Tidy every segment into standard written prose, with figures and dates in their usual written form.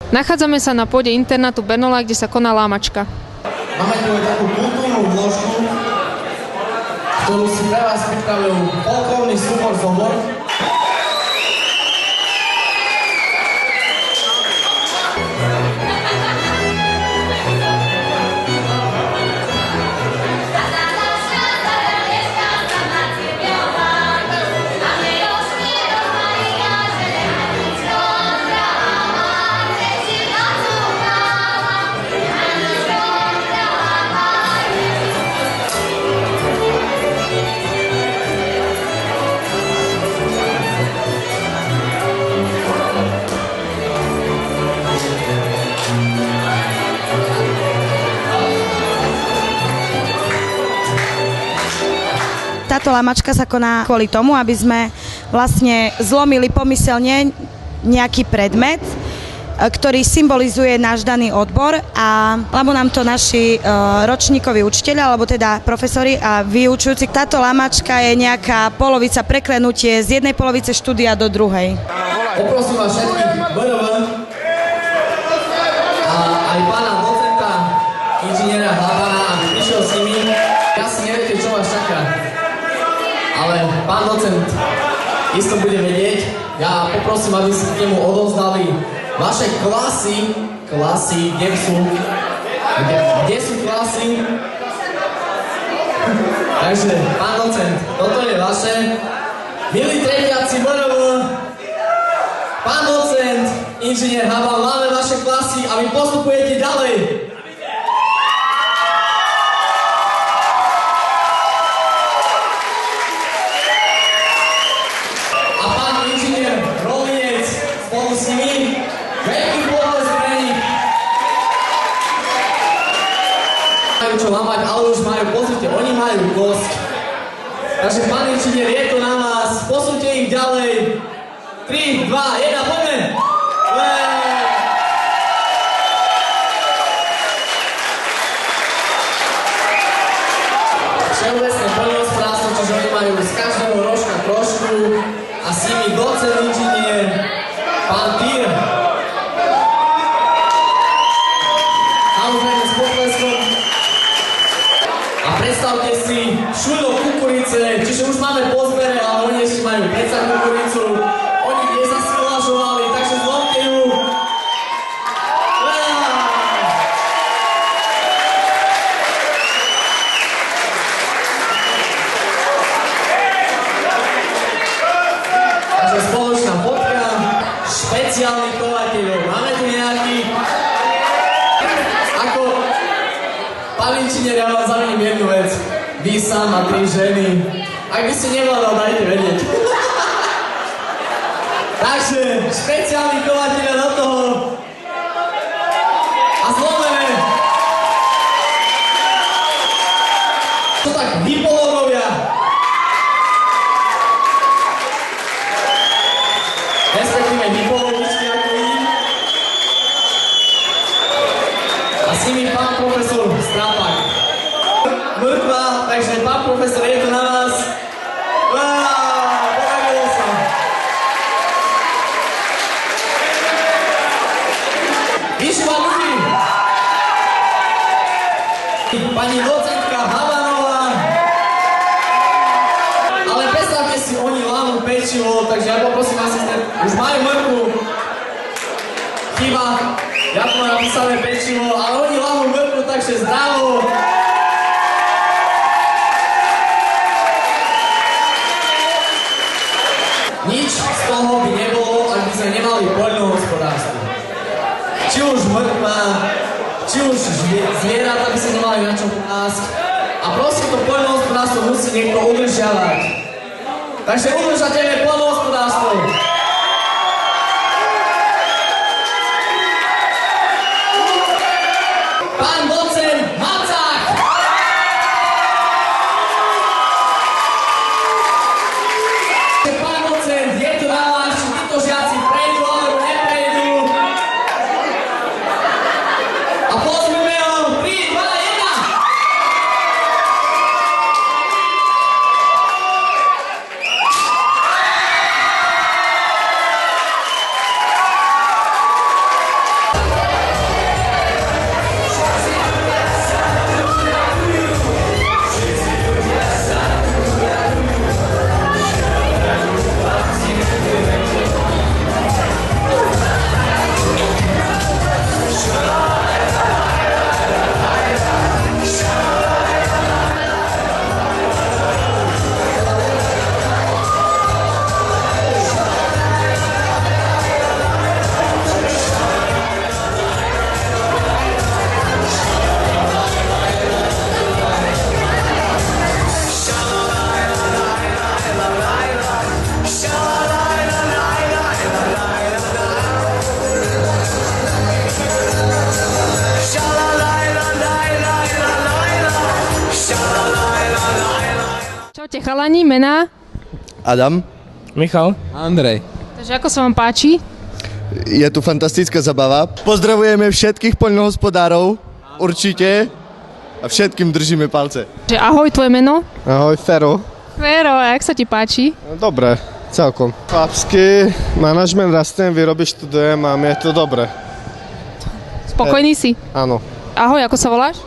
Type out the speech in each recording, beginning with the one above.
Nachádzame sa na pôde internátu Bernola, kde sa koná lámačka. Máme tu aj takú kultúrnu vložku, ktorú si pre vás pripravil folklórny súbor Zobor. Táto lamačka sa koná kvôli tomu, aby sme vlastne zlomili pomyselne nejaký predmet, ktorý symbolizuje náš daný odbor a lebo nám to naši ročníkoví učiteľi, alebo teda profesori a vyučujúci. Táto lamačka je nejaká polovica, preklenutie z jednej polovice štúdia do druhej. Poprosím vás všetkých BRV a aj pána docenta, inžiniera Hlabana, aby prišiel s nimi. Ja si neviete, čo vás čaká, ale pán docent isto bude vedieť. Ja poprosím, aby si k nemu odovzdali vaše klasy, kde sú klasy? Takže, pán docent, toto je vaše. Milí tretiaci BRV, pán docent, inžinier Haban, máme vaše klasy a vy postupujete ďalej. A pán inžinier Rolinec spolu s nimi, veľký potlesk pre nich. Majú čo lamať, ale už majú, pozrite, oni majú kosť. Takže pán inžinier, je to na vás, posúďte ich ďalej. 3, 2, 1, poďme! Všeobecné poľnohospodárstvo, čiže oni majú z každého rožka trošku a s nimi docent inžinier, pán Týr. Samozrejme s potleskom. A predstavte si šuľok kukurice, čiže už máme po zbere, ale oni ešte majú predsa kukuricu. Oni nezasilažovali, takže zlomte ju. Takže spoločná fotka, špeciálnych chovateľov. Máme tu nejakých? Ako, pán inžinier, ja vám zamením jednu vec. Vy sám a 3 ženy. Ak by ste nevládal, dajte vedieť. Takže, špeciálni chovateľia do toho. A zlomeme. To tak, hypológovia. Respektíve hypologičky, ako vidím. A s nimi pán profesor Strapák. Mrkva, takže pán profesor, je to na vás. Podarilo sa. Vyšla ľudí. Pani docentka Habanová. Ale predstavte si, oni lámu pečivo, takže ja poprosím asistent. Už majú mrkvu. Chyba. Ja to mám napísané pečivo, ale oni lámu mrkvu, takže zdravo. Nič z toho by nebolo, ak by sme nemali poľnohospodárstvo. Či už mrkva, či už zvieratá by sa nemali na čom pásť. A proste to poľnohospodárstvo musí niekto udržiavať. Takže udržateľné poľnohospodárstvo. Pán docent Macák! Pán docent, je to na vás, či títo žiaci prejdú alebo neprejdú. A pozmeme ho, 3, 2, 1. ste chalani, mená? Adam. Michal. Andrej. Takže ako sa vám páči? Je tu fantastická zabava. Pozdravujeme všetkých poľnohospodárov, určite. A všetkým držíme palce. Že ahoj, tvoje meno? Ahoj, Fero. Fero, a jak sa ti páči? Dobre, celkom. Chlapsky, manažment rastlín, výroby študujem a mi je to dobre. Spokojný si? Áno. Ahoj, ako sa voláš?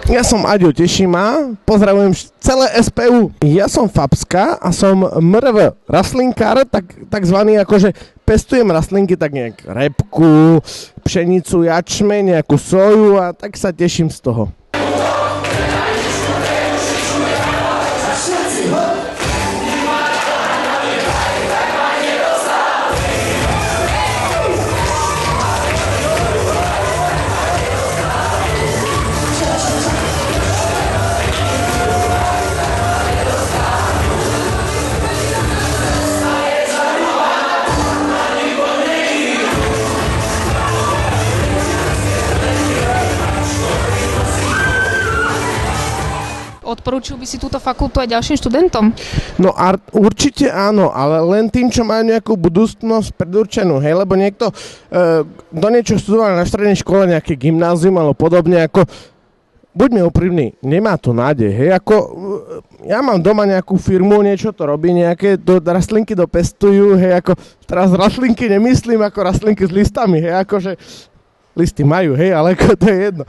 Ja som Aďo Tešima, pozdravujem celé SPU. Ja som Fabska a som MRV rastlinkár, takzvaný akože pestujem rastlinky tak nejak repku, pšenicu, jačmeň, nejakú soju a tak sa teším z toho. Odporúčil by si túto fakultu aj ďalším študentom? No určite áno, ale len tým, čo majú nejakú budúcnosť predurčenú, hej, lebo niekto do niečo študoval na strednej škole, nejaké gymnázium alebo podobne, ako buďme úprimní, nemá to nádej, hej, ako ja mám doma nejakú firmu, niečo to robí, nejaké rastlinky dopestujú, hej, ako teraz rastlinky nemyslím ako rastlinky s listami, hej, akože listy majú, hej, ale ako to je jedno.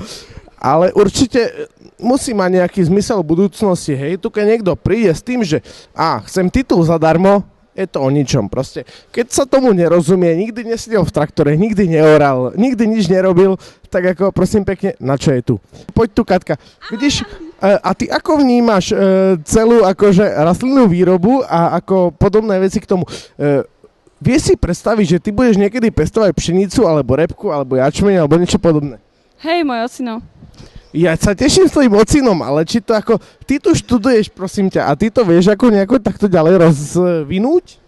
Ale určite musí mať nejaký zmysel v budúcnosti, hej, tu keď niekto príde s tým, že chcem titul zadarmo, je to o ničom proste. Keď sa tomu nerozumie, nikdy nesedel v traktore, nikdy neoral, nikdy nič nerobil, tak ako prosím pekne, na čo je tu? Poď tu, Katka. Vidíš, a ty ako vnímaš celú akože rastlinnú výrobu a ako podobné veci k tomu? Vieš si predstaviť, že ty budeš niekedy pestovať pšenicu, alebo repku, alebo jačmeň, alebo niečo podobné? Hej, môj ocino. Ja sa teším s tvojim ocinom, ale či to ako, ty tu študuješ, prosím ťa, a ty to vieš ako nejako takto ďalej rozvinúť?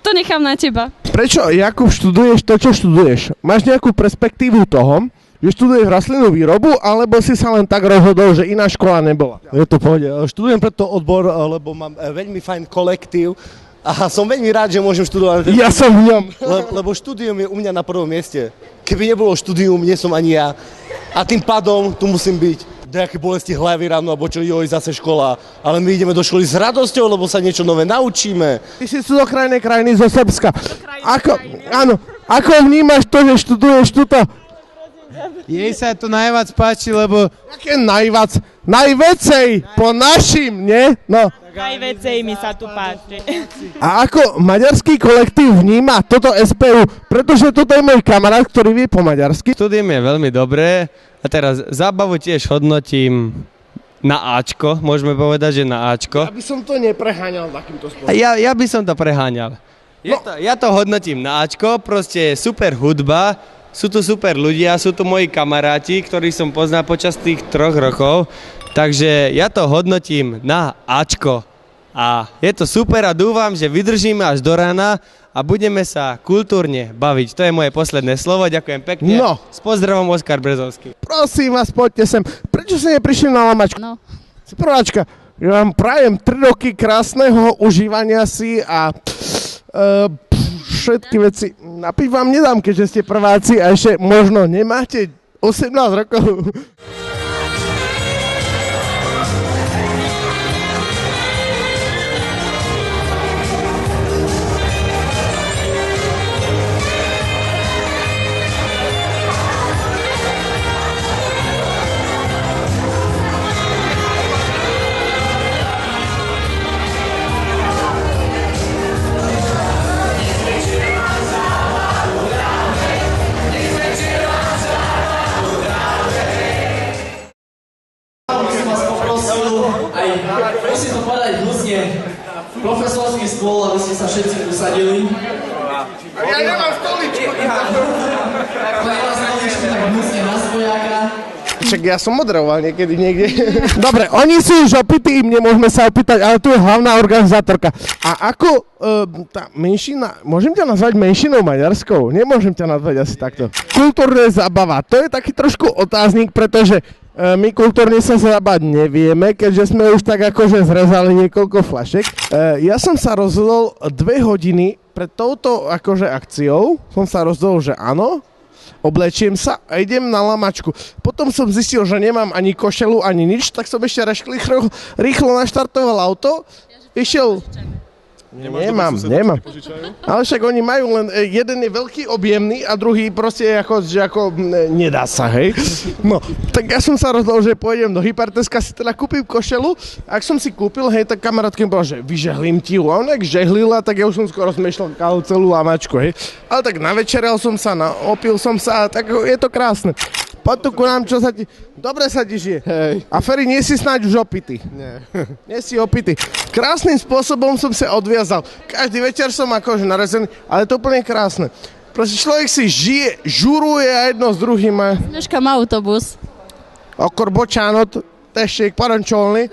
To nechám na teba. Prečo, Jakub, študuješ to, čo študuješ? Máš nejakú perspektívu toho, že študuješ rastlinnú výrobu, alebo si sa len tak rozhodol, že iná škola nebola? Je to pohode. Študujem preto odbor, lebo mám veľmi fajn kolektív a som veľmi rád, že môžem študovať. Ja som v ňom. Lebo štúdium je u mňa na prvom mieste. Keby nebolo štúdium, nie som ani ja. A tým pádom tu musím byť. Nejaké bolesti hlavy ráno, alebo čo, zase škola. Ale my ideme do školy s radosťou, lebo sa niečo nové naučíme. Ty si z krajiny zo Srbska. Ako vnímaš to, že študuješ tuto? Jej sa to najviac páči, lebo... Aké najviac? Najvecej po našim, nie? No. Najvecej mi sa tu páči. A ako maďarský kolektív vníma toto SPU? Pretože toto je môj kamarát, ktorý vie po maďarsky. Štúdium je veľmi dobré a teraz zábavu tiež hodnotím na Ačko, môžeme povedať, že na Ačko. Ja by som to nepreháňal takýmto spôsobom. Ja by som to preháňal. Ja to hodnotím na Ačko, proste super hudba, sú tu super ľudia, sú tu moji kamaráti, ktorých som poznal počas tých 3 rokov, takže ja to hodnotím na Ačko. A je to super a dúfam, že vydržíme až do rána a budeme sa kultúrne baviť. To je moje posledné slovo, ďakujem pekne. No. S pozdravom, Oskar Brezovský. Prosím vás, poďte sem. Prečo ste neprišli na Lamačku? No. Prváčka, ja vám prajem 3 roky krásneho užívania si a všetky veci. Napiť vám nedám, keďže ste prváci a ešte možno nemáte 18 rokov. Musím to povedať hnusne, profesorský stôl, aby ste sa všetci usadili. Ja nemám stoličku. Ak nemá stoličku, tak hnusne na svojaka. Však ja som moderoval niekedy niekde. Dobre, oni sú už opití, im nemôžeme sa opýtať, ale tu je hlavná organizátorka. A ako tá menšina, môžem ťa nazvať menšinou maďarskou? Nemôžem ťa nazvať asi takto. Kultúrne zábava, to je taký trošku otáznik, pretože My kultúrne sa zabať nevieme, keďže sme už tak akože zrezali niekoľko flašek. Ja som sa rozhodol 2 hodiny pred touto akože akciou, som sa rozhodol, že áno, oblečiem sa a idem na lamačku. Potom som zistil, že nemám ani košelu, ani nič, tak som ešte rýchlo naštartoval auto, išiel... Nemám. Ale však oni majú len, jeden je veľký, objemný a druhý proste ako nedá sa, hej. No, tak ja som sa rozhodol, že pôjdem do Hyperteska, si teda kúpim košelu. Ak som si kúpil, hej, tak kamarátka mi bola, že vyžehlím ti ju. A ona žehlila, tak ja už som skoro zmešľal celú lamačku, hej. Ale tak navečerel som sa, opil som sa, tak je to krásne. Poď tu ku nám, čo sa ti... Dobre sa ti žije. Hej. A Ferry, nie si snáď už opitý? Nie. Nie si opitý. Krásnym spôsobom som sa odviazal. Každý večer som akože narezený, ale to úplne krásne. Proste človek si žije, žuruje a jedno s druhým. Dneška má autobus. Okor bočánot, tešiek, parančolný.